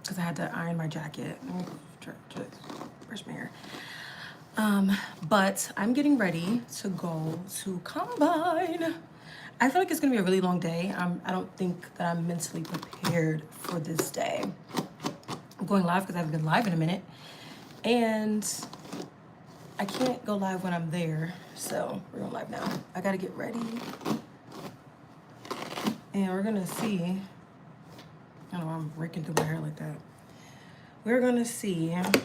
because I had to iron my jacket. Let me try to brush my hair. But I'm getting ready to go to Combine. I feel like it's gonna be a really long day. I don't think that I'm mentally prepared for this day. I'm going live because I haven't been live in a minute. And I can't go live when I'm there. So we're going live now. I gotta get ready. And we're gonna see. I don't know, I'm raking through my hair like that. We're gonna see what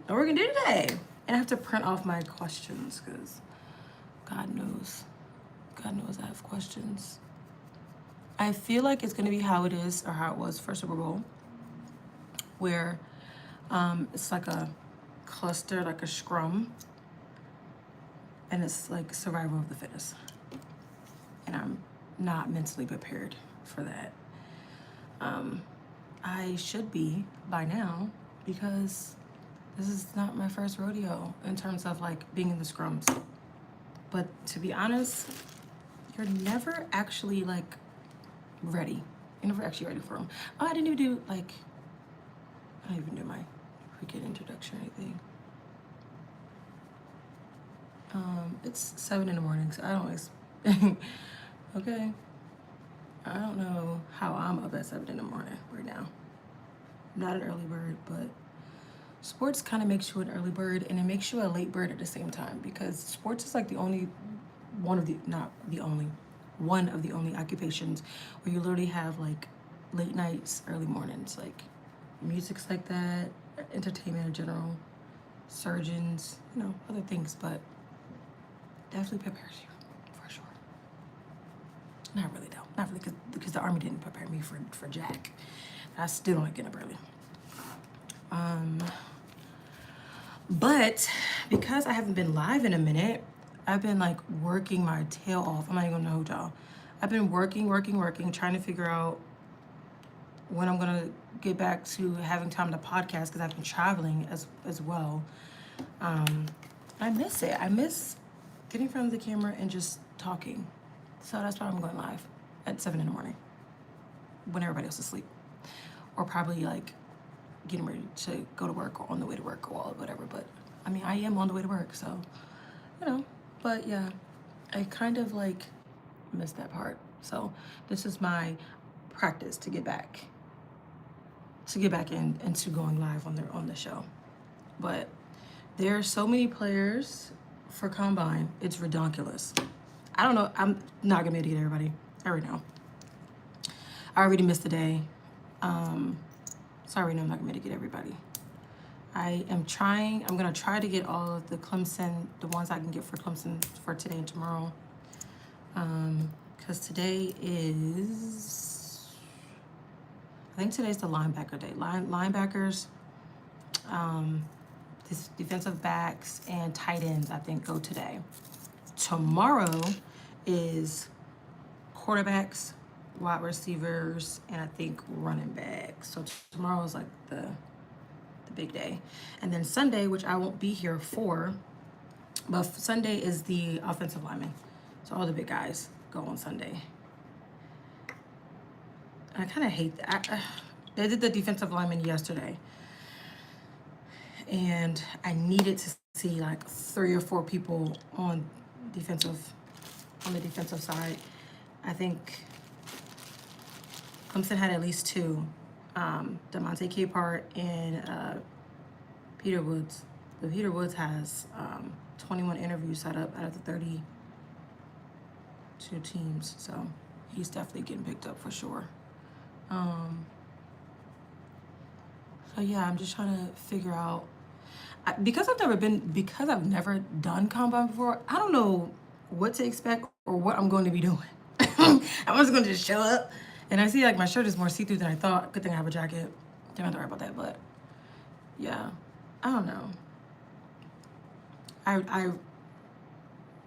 we're gonna do today. And I have to print off my questions because God knows I have questions. I feel like it's gonna be how it is or how it was for Super Bowl, where it's like a cluster, like a scrum, and it's like survival of the fittest. And I'm not mentally prepared for that. I should be by now because this is not my first rodeo in terms of like being in the scrums. But to be honest, you're never actually like ready. You're never actually ready for them. Oh, I didn't even do like, I don't even do my cricket introduction or anything. It's 7 in the morning, so I don't okay. I don't know how I'm up at 7 in the morning right now. I'm not an early bird, but sports kind of makes you an early bird and it makes you a late bird at the same time because sports is like one of the only occupations where you literally have like late nights, early mornings, like music's like that, entertainment in general, surgeons, other things, but definitely prepares you for sure. Not really though, not really because the Army didn't prepare me for jack. I still don't get up early. But because I haven't been live in a minute, I've been like working my tail off. I'm not even gonna hold y'all. I've been working, trying to figure out when I'm gonna get back to having time to podcast because I've been traveling as well. I miss it. I miss getting in front of the camera and just talking. So that's why I'm going live at 7 in the morning when everybody else is asleep. Or probably like getting ready to go to work or on the way to work or whatever. But I mean, I am on the way to work, so, but yeah, I kind of like missed that part. So this is my practice to get back into going live on the show. But there are so many players for Combine, it's redonkulous. I don't know, I'm not gonna be able to get everybody. I already know. I already missed the day. So I already know I'm not gonna be able to get everybody. I'm gonna try to get all of the Clemson, the ones I can get for Clemson for today and tomorrow. Because today is, I think today's the linebacker day. Linebackers, this defensive backs and tight ends, I think, go today. Tomorrow is quarterbacks, wide receivers, and I think running backs. So tomorrow is like the big day. And then Sunday, which I won't be here for, but Sunday is the offensive linemen. So all the big guys go on Sunday. I kind of hate that. They did the defensive linemen yesterday. And I needed to see like 3 or 4 people on the defensive side. I think Clemson had at least 2. Demonte Capehart and Peter Woods. But Peter Woods has 21 interviews set up out of the 32 teams, so he's definitely getting picked up for sure. So yeah, I'm just trying to figure out, because I've never done Combine before, I don't know what to expect or what I'm going to be doing. I'm just going to just show up. And I see like my shirt is more see-through than I thought. Good thing I have a jacket. Don't have to worry about that, but yeah, I don't know. I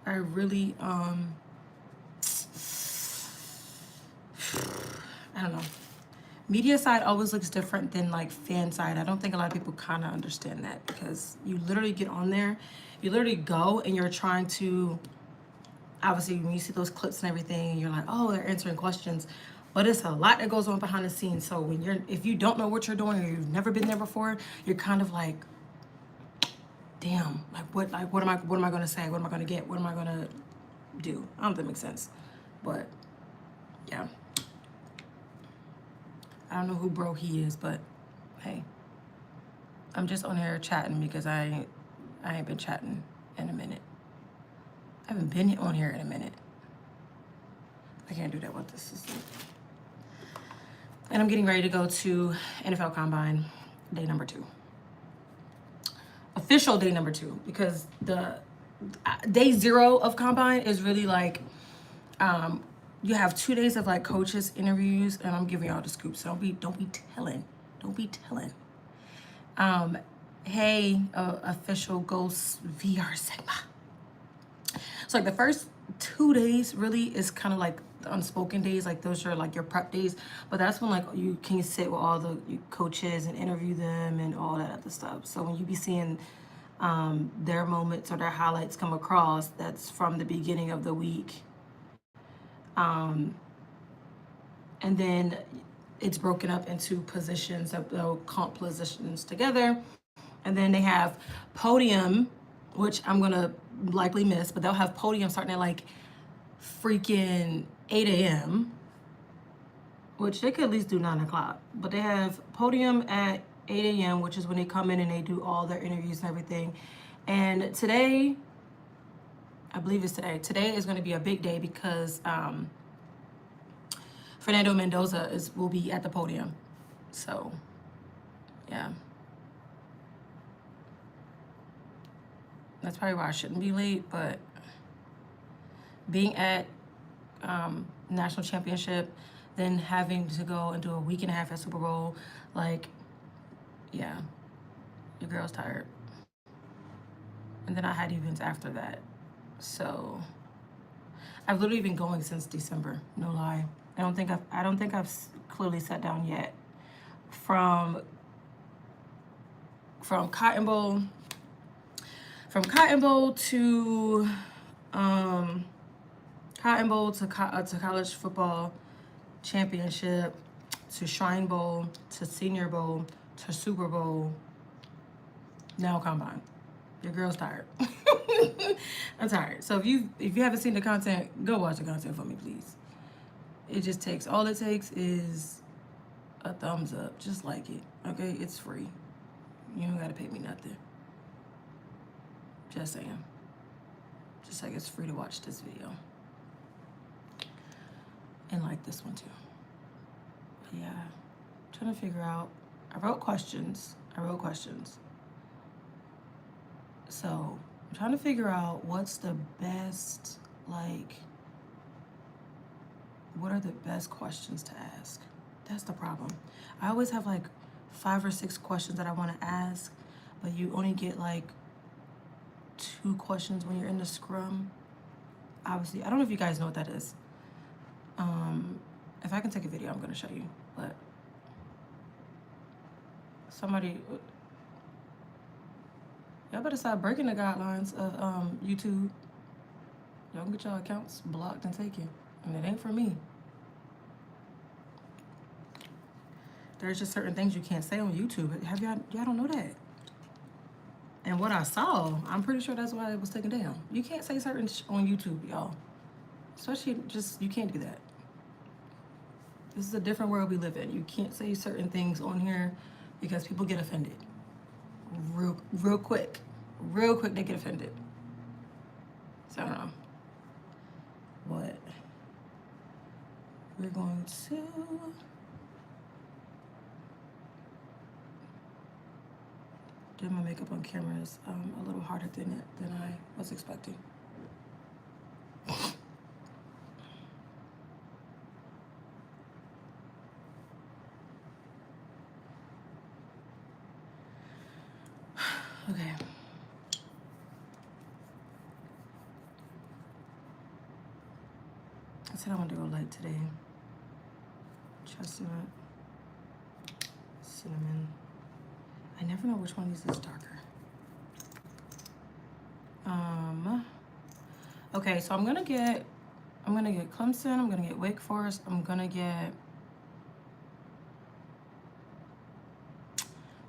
really, I don't know. Media side always looks different than like fan side. I don't think a lot of people kind of understand that because you literally get on there, you literally go and you're trying to, obviously when you see those clips and everything, you're like, oh, they're answering questions. But it's a lot that goes on behind the scenes. So if you don't know what you're doing or you've never been there before, you're kind of like, damn, what am I gonna say? What am I gonna get? What am I gonna do? I don't know if that makes sense. But yeah. I don't know who bro he is, but hey. I'm just on here chatting because I ain't been chatting in a minute. I haven't been on here in a minute. I can't do that with this system. And I'm getting ready to go to NFL Combine day number 2. Official day number 2, because the day 0 of Combine is really like, you have 2 days of like coaches interviews, and I'm giving y'all the scoop. So don't be telling. Hey, official Ghost VR Sigma. So like the first 2 days really is kind of like the unspoken days, like those are like your prep days, but that's when like you can sit with all the coaches and interview them and all that other stuff. So when you be seeing their moments or their highlights come across, that's from the beginning of the week. And then it's broken up into positions, they'll comp positions together. And then they have podium, which I'm gonna likely miss, but they'll have podium starting at like freaking 8 a.m., which they could at least do 9 o'clock. But they have podium at 8 a.m., which is when they come in and they do all their interviews and everything. And today, I believe it's today. Today is gonna be a big day because Fernando Mendoza will be at the podium. So, yeah. That's probably why I shouldn't be late, but being at national championship, then having to go and do a week and a half at Super Bowl, like, yeah, your girl's tired. And then I had events after that. So I've literally been going since December, no lie. I don't think I've clearly sat down yet. From Cotton Bowl to college football championship, to Shrine Bowl, to Senior Bowl, to Super Bowl, now Combine. Your girl's tired. I'm tired. So if you haven't seen the content, go watch the content for me, please. All it takes is a thumbs up. Just like it, okay? It's free. You don't gotta pay me nothing. Just saying. Just like it's free to watch this video. And like this one too. But yeah, I'm trying to figure out, I wrote questions. So I'm trying to figure out what's the best, like, what are the best questions to ask? That's the problem. I always have like 5 or 6 questions that I want to ask, but you only get like 2 questions when you're in the scrum. Obviously, I don't know if you guys know what that is. If I can take a video, I'm going to show you. But y'all better stop breaking the guidelines of YouTube. Y'all can get y'all accounts blocked and taken. And it ain't for me. There's just certain things you can't say on YouTube. Y'all don't know that. And what I saw, I'm pretty sure that's why it was taken down. You can't say certain on YouTube, y'all. Especially you can't do that. This is a different world we live in. You can't say certain things on here because people get offended. Real quick they get offended. So I don't know. What we're going to do my makeup on camera is a little harder than I was expecting. Okay. I said I want to go light today. Chestnut, cinnamon. I never know which one of these is darker. Okay, so I'm gonna I'm gonna get Clemson, I'm gonna get Wake Forest, I'm gonna get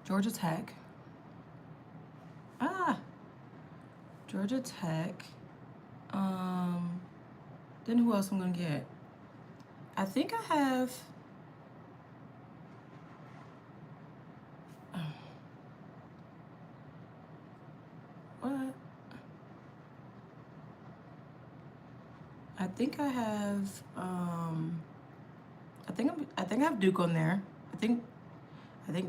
Georgia Tech. Georgia Tech. Then who else I'm gonna get? I think I have. What? I think I have. I think I have Duke on there. I think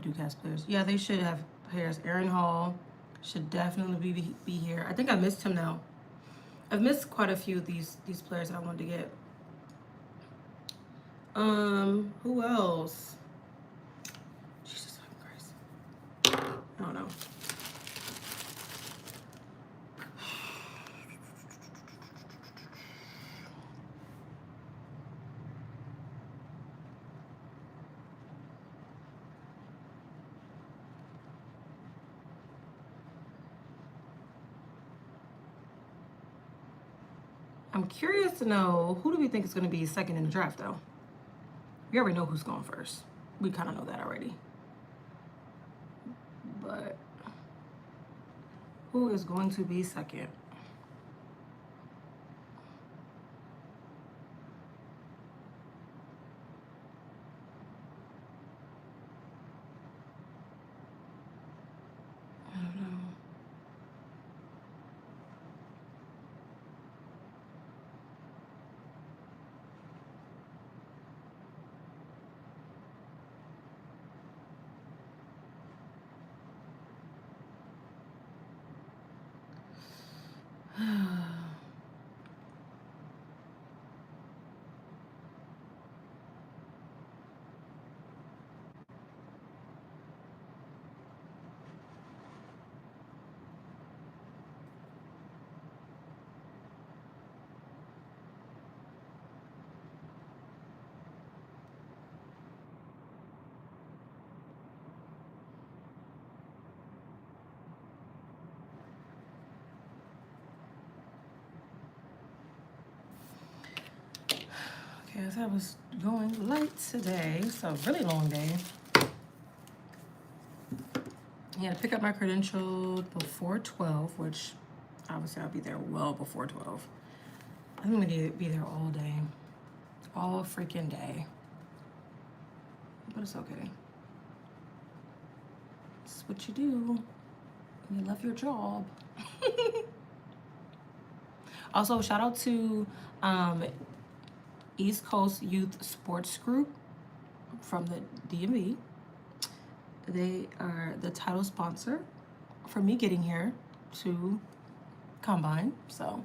Duke has players. Yeah, they should have players. Aaron Hall should definitely be here. I think I missed him now. I've missed quite a few of these players that I wanted to get. Who else? Jesus Christ. I don't know. I'm curious to know, who do we think is going to be second in the draft, though? We already know who's going first. We kind of know that already. But who is going to be second? I don't know. Okay, as I was going late today, so a really long day. I had to pick up my credential before 12, which obviously I'll be there well before 12. I think I'm gonna be there all day. All freaking day. But it's okay. It's what you do when you love your job. Also, shout out to East Coast Youth Sports Group from the DMV. They are the title sponsor for me getting here to Combine. So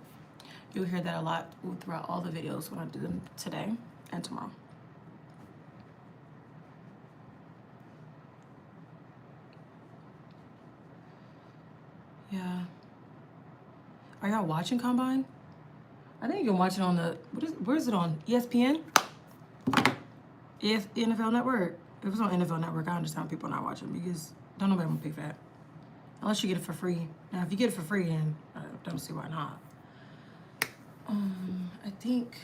you'll hear that a lot throughout all the videos when I do them today and tomorrow. Yeah. Are y'all watching Combine? I think you can watch it on the, where is it on? ESPN? NFL Network. If it's on NFL Network, I understand people not watching because don't nobody want to pay for that. Unless you get it for free. Now, if you get it for free, then I don't see why not. I think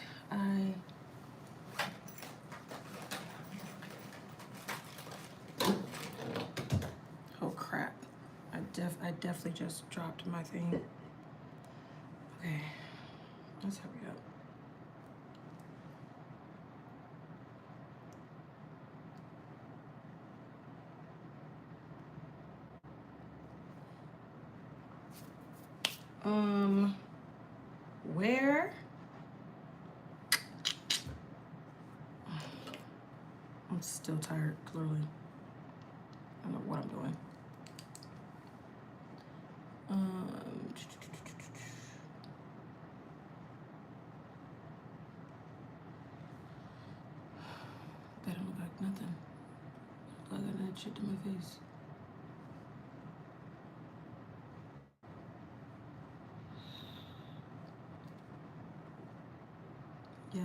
oh crap. I definitely just dropped my thing. Okay, let's hurry up. Where? I'm still tired, clearly. I don't know what I'm doing. That don't look like nothing. I got that shit to my face. Yeah.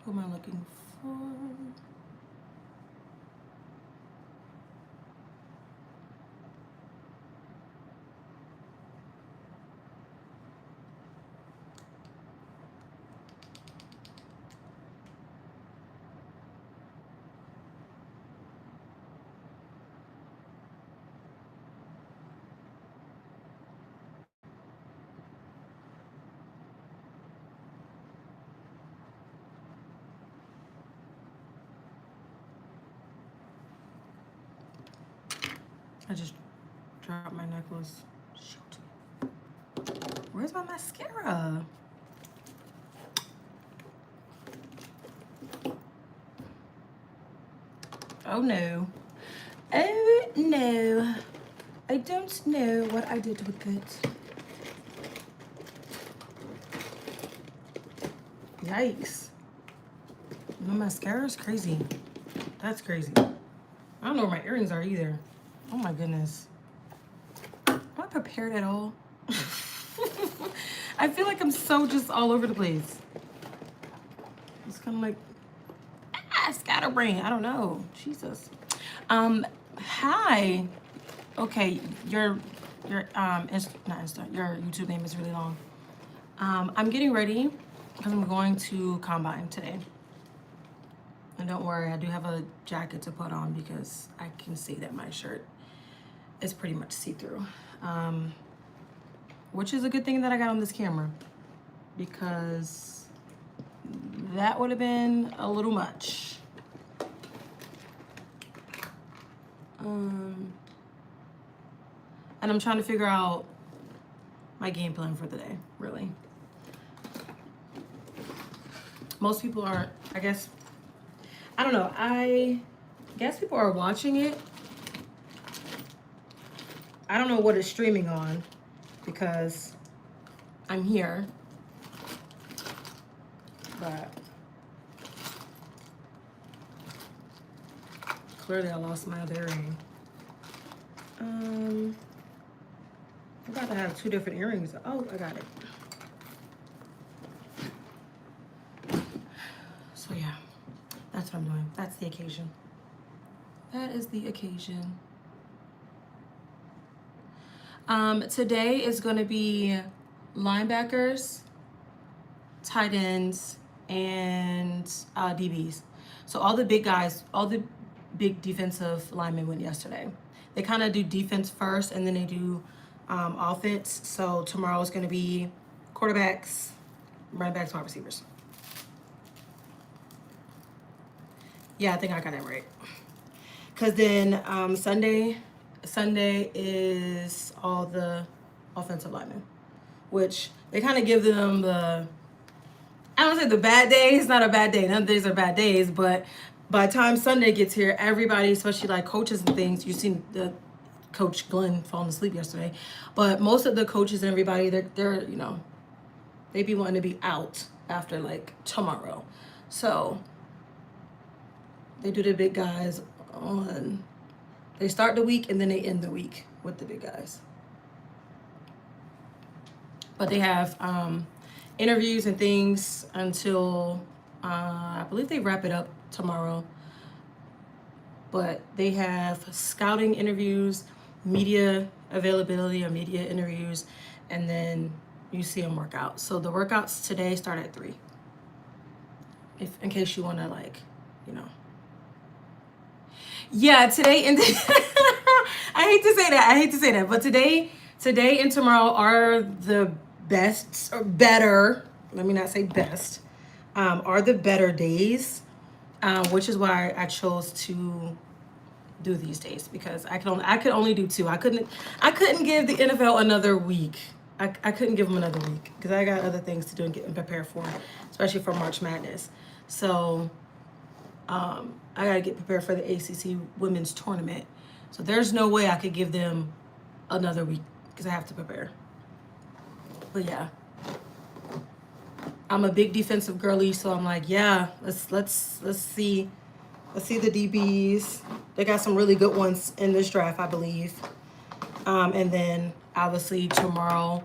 Who am I looking for? dropped my necklace. Shoot. Where's my mascara? Oh no. Oh no. I don't know what I did with it. Yikes. My mascara is crazy. That's crazy. I don't know where my earrings are either. Oh my goodness. Am I prepared at all? I feel like I'm so just all over the place. It's kind of like, scatterbrain. I don't know. Jesus. Hi. Okay, your your YouTube name is really long. I'm getting ready because I'm going to Combine today. And don't worry, I do have a jacket to put on because I can see that my shirt is pretty much see-through. Which is a good thing that I got on this camera because that would have been a little much. And I'm trying to figure out my game plan for the day, really. Most people aren't, I guess, I don't know. I guess people are watching it. I don't know what it's streaming on because I'm here. But clearly I lost my other earring. I'm about to have two different earrings. Oh, I got it. So yeah, that's what I'm doing. That's the occasion. That is the occasion. Today is going to be linebackers, tight ends, and DBs. So all the big guys, all the big defensive linemen went yesterday. They kind of do defense first, and then they do offense. So tomorrow is going to be quarterbacks, running backs, wide receivers. Yeah, I think I got that right. Because then Sunday is all the offensive linemen, which they kind of give them the, I don't say the bad days. It's not a bad day. None of the days are bad days. But by the time Sunday gets here, everybody, especially like coaches and things, you've seen the coach Glenn falling asleep yesterday. But most of the coaches and everybody, they're you know, they be wanting to be out after like tomorrow. So they do the big guys on, they start the week and then they end the week with the big guys. But they have interviews and things until, I believe they wrap it up tomorrow. But they have scouting interviews, media availability or media interviews, and then you see them work out. So the workouts today start at 3. In case you want to, like, you know. Yeah, today and I hate to say that, but today and tomorrow are the best or better. Let me not say best. Are the better days, which is why I chose to do these days because I could only do 2. I couldn't give the NFL another week. I couldn't give them another week because I got other things to do and get prepared for, especially for March Madness. So I gotta get prepared for the ACC women's tournament. So there's no way I could give them another week because I have to prepare. But yeah, I'm a big defensive girly, so I'm like, yeah, let's see the DBs. They got some really good ones in this draft, I believe. And then obviously tomorrow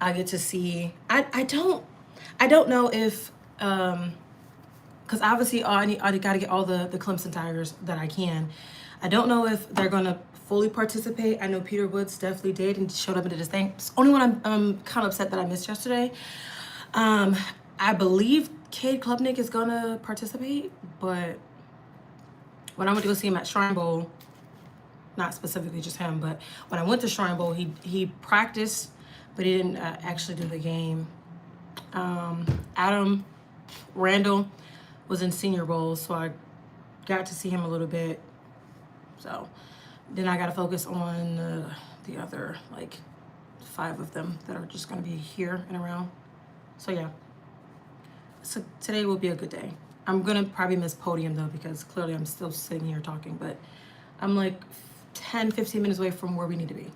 I get to see. I don't know if because obviously I got to get all the Clemson Tigers that I can. I don't know if they're gonna fully participate. I know Peter Woods definitely did and showed up and did his thing. It's the only one I'm kind of upset that I missed yesterday. I believe Cade Klubnik is gonna participate, but when I went to go see him at Shrine Bowl, not specifically just him, but when I went to Shrine Bowl, he practiced, but he didn't actually do the game. Adam Randall was in Senior Bowl, so I got to see him a little bit. So then I got to focus on the other like 5 of them that are just gonna be here and around. So yeah, so today will be a good day. I'm gonna probably miss podium though, because clearly I'm still sitting here talking, but I'm like 10-15 minutes away from where we need to be.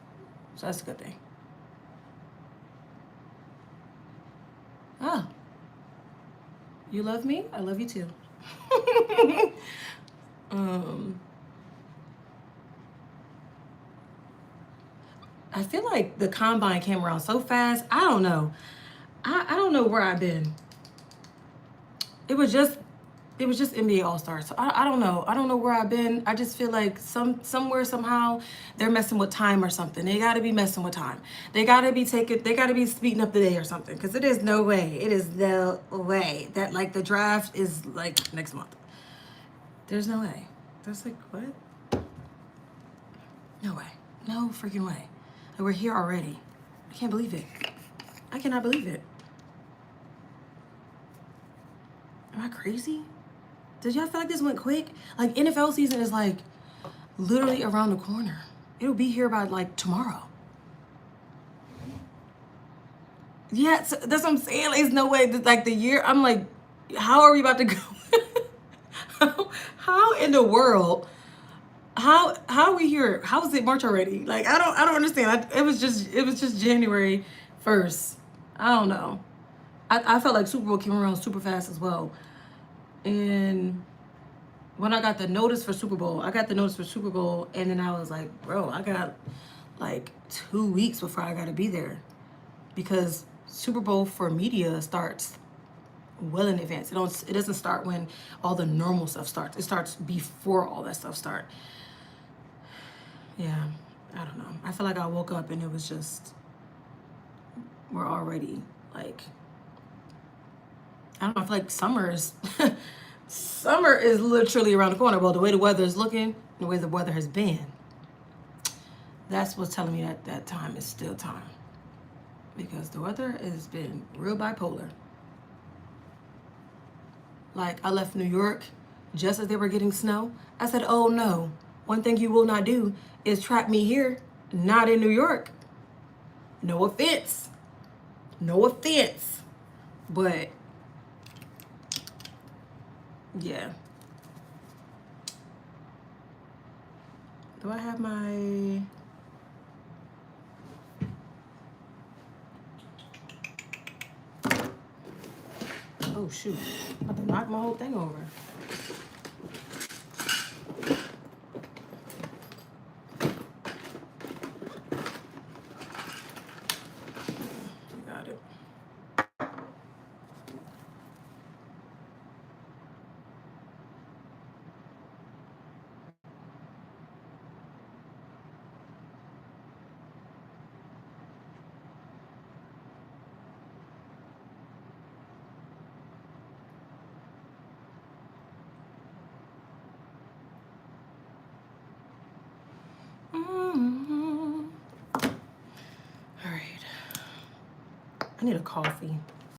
So that's a good thing. Ah, you love me? I love you too. I feel like the combine came around so fast. I don't know. I don't know where I've been. It was just NBA All-Star. So I don't know. I don't know where I've been. I just feel like somewhere somehow they're messing with time or something. They got to be messing with time. They got to be speeding up the day or something, cuz it is no way. It is no way that like the draft is like next month. There's no way. There's like what? No way. No freaking way. Like we're here already. I can't believe it. I cannot believe it. Am I crazy? Did y'all feel like this went quick? Like NFL season is like literally around the corner. It'll be here by like tomorrow. Yeah, so that's what I'm saying. Like, there's no way that like the year. I'm like, how are we about to go? how in the world? How are we here? How is it March already? Like I don't understand. It was just January 1st. I don't know. I felt like Super Bowl came around super fast as well. And when I got the notice for Super Bowl, and then I was like, bro, I got like 2 weeks before I got to be there, because Super Bowl for media starts well in advance. It doesn't start when all the normal stuff starts. It starts before all that stuff starts. Yeah, I don't know. I feel like I woke up and it was just, we're already like, I don't know, I feel like summer is literally around the corner. Well, the way the weather is looking, the way the weather has been, that's what's telling me that time is still time. Because the weather has been real bipolar. Like I left New York just as they were getting snow. I said, oh no, one thing you will not do is trap me here, not in New York. No offense. No offense. But yeah. Do I have my... Oh shoot, I'm about to knock my whole thing over. Got it. All right. I need a coffee.